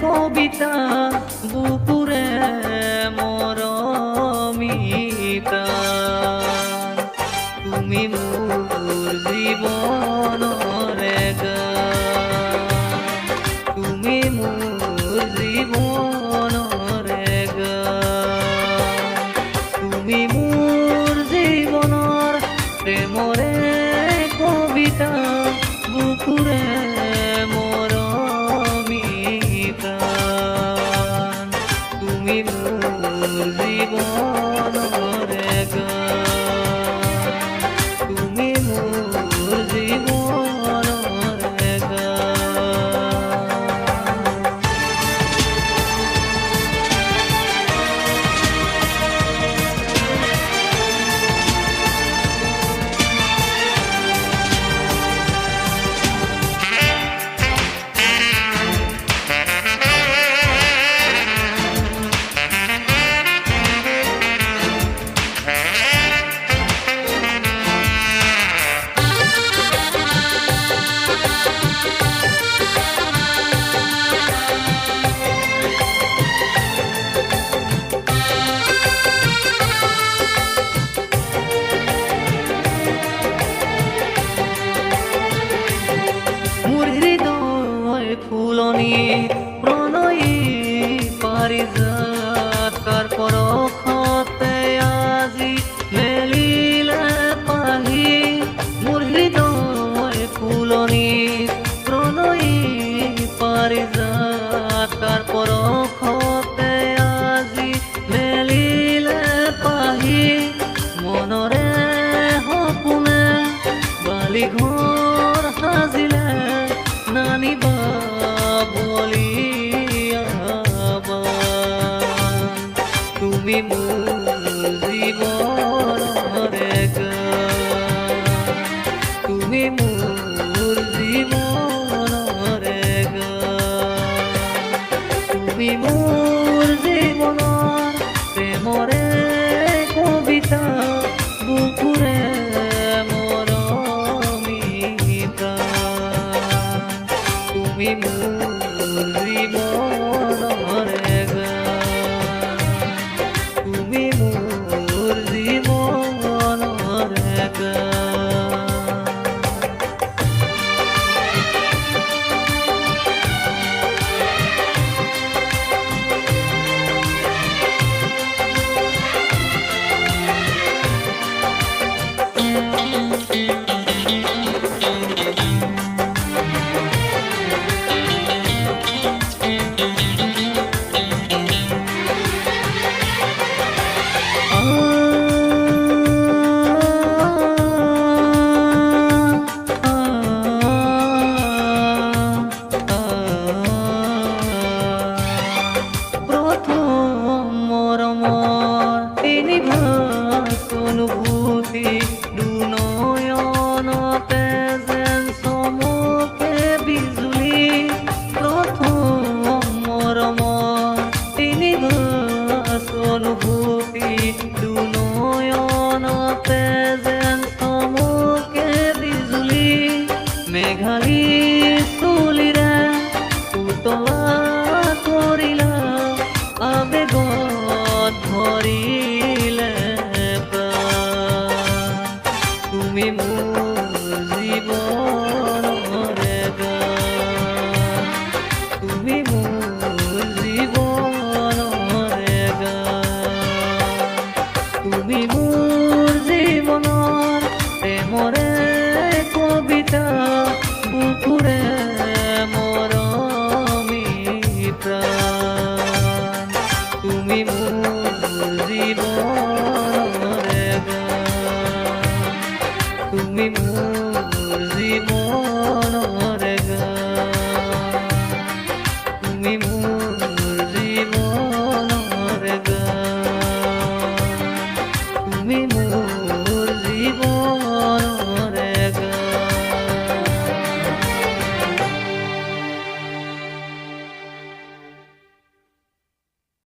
কবিতা বুকুৰে মৰমিতা তুমি মোৰ জীৱনৰে গান তুমি মোৰ জীৱনৰে গান তুমি মোৰ জীৱনৰ প্ৰেমৰে কবিতা বুকুৰে মৰমিতা তুমি মোৰ জীৱনৰে গান তুমি মোৰ জীৱনৰে গান ফুলনি প্ৰণয়ী পাৰিজাত কাৰ পৰশতে আজি মেলিলে পাহি মোৰ হৃদয় ফুলনি প্ৰণয়ী পাৰিজাত কাৰ পৰশতে আজি মেলিলে পাহি মনৰে সপোনে বালি ঘৰ সাজিলে নানিবা তুমি মোৰ জীৱনৰে গান তুমি মোৰ জীৱনৰে গান তুমি মোৰ জীৱনৰ প্ৰেমৰে কবিতা বুকুৰে মৰমিতা তুমি মোৰ জীৱনৰে গান তুমি মোৰ জীৱনৰে গান অনুভূতি দুনয়নতে যেন চমকে বিজুলি প্ৰথম মৰমৰ তিনিভাস অনুভূতি দুনয়নতে যেন চমকে বিজুলি মেঘালী চুলিৰে উতলা কৰিলা আবেগত ভৰিলে তুমি মোৰ জীৱনৰে গান তুমি মোৰ জীৱনৰে গান তুমি মোৰ জীৱনৰ প্ৰেমৰে কবিতা বুকুৰে মৰমিতা তুমি মোৰ জীৱনৰে গান তুমি মোৰ জীৱন